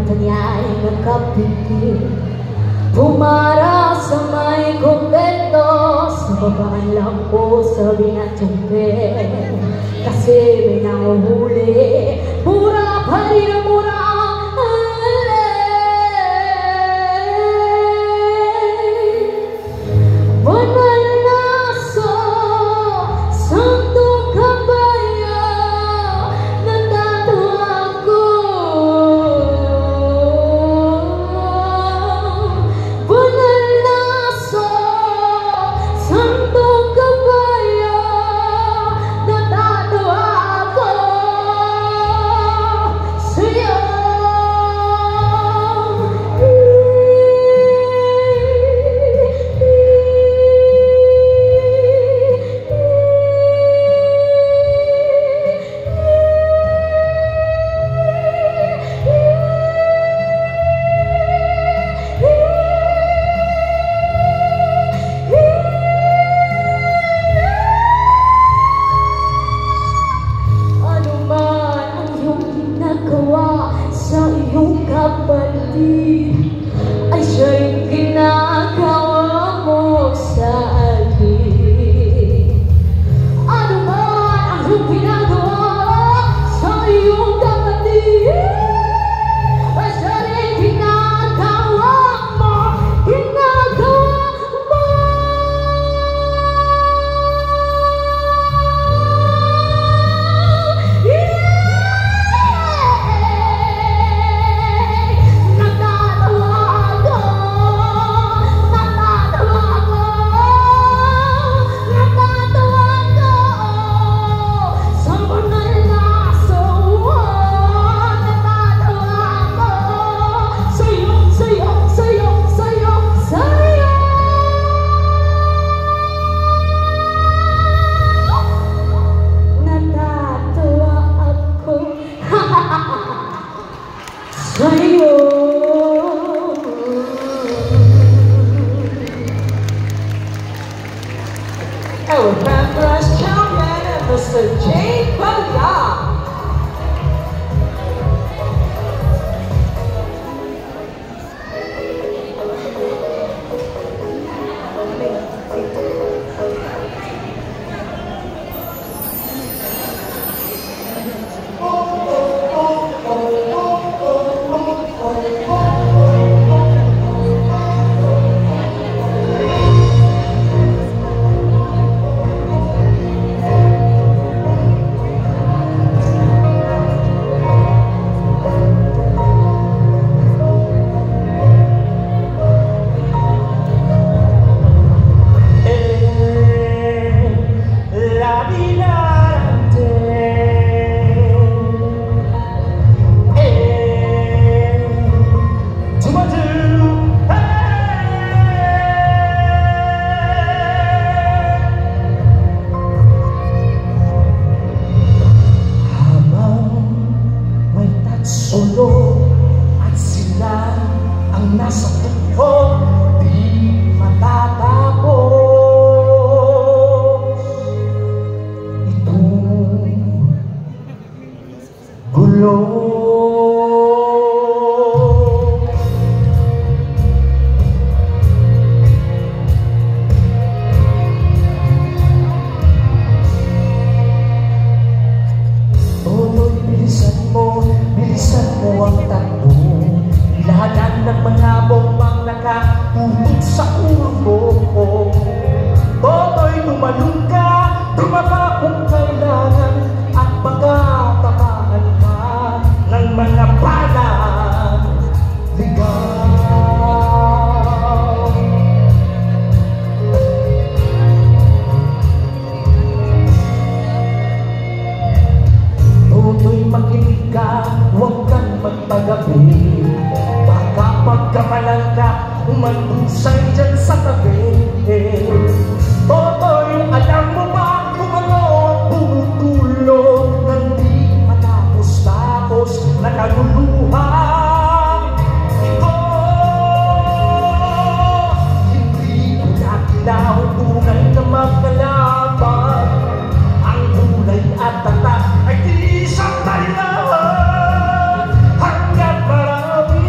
mata niya'y nakapitin. Pumara sa may kumpento, sa babaan lang po sabi ng tiyempe. Kasi may nanguhuli, mura pa rin ang mura. Sa iyong kapatid ay siya'y ginagawa mo sa akin. Ano man ang iyong ginagawa sa iyong kapatid ay siya'y ginagawa mo, ginagawa mo. Our Pampers champion, Mr. Jay Padilla. At sila ang nasa tukso, di matatapos itong gulo. Bilisan mo ang takbo, ilahanan ng mga bombang nakatubig sa ulo mo. Toto'y tumalong ka, tumaba kung kailangan, at magkatamaan ka ng mga balang ligaw. Toto'y makinig ka, huwag kang magpagabi. Baka pagkamalan ka, umanusay dyan sa tabi. Toto'y alam mo ba kung ano bumutulong ng di matapos-tapos na kaluluha? Ito, hindi ko nakilaw tunay na magkalaban. Ang kulay at tatak ay di isang talilawan. Hanggang marami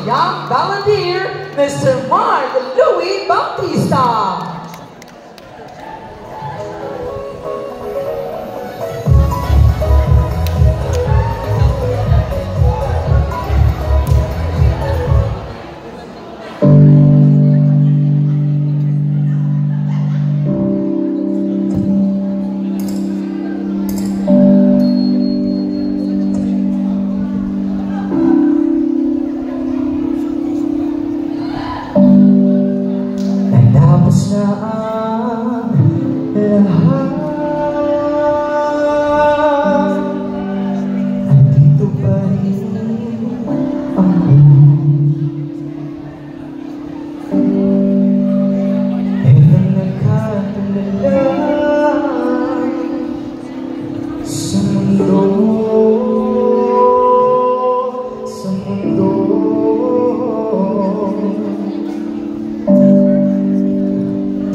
young volunteer, Mr. Mark Louis Bautista. Tapos na ang lahat, andito pa rin ako. Kailan nagkatulala sa mundo, sa mundo.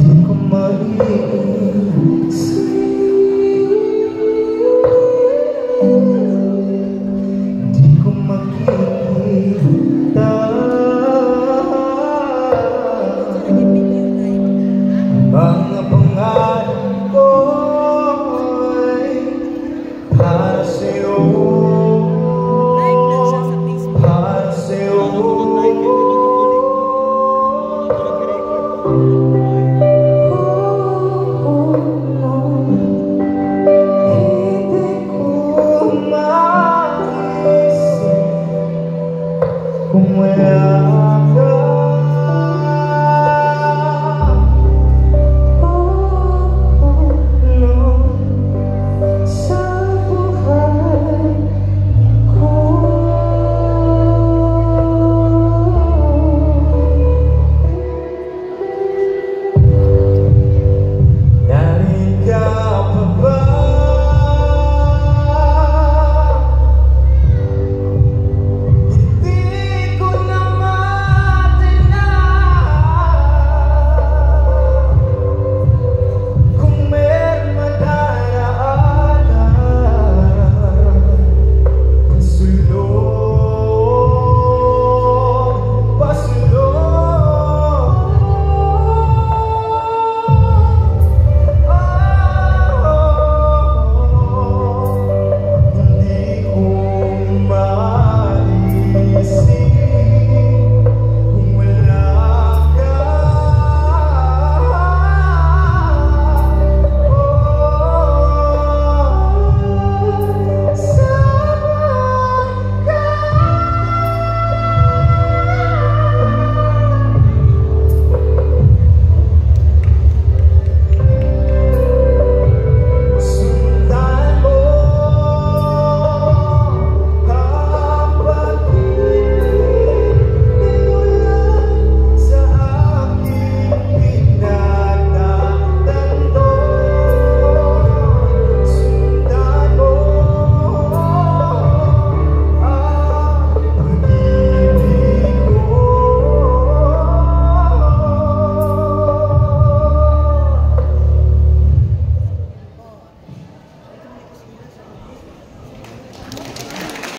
Di ko makikita mga pangarap ko ay para sa'yo, para sa'yo. Kung wala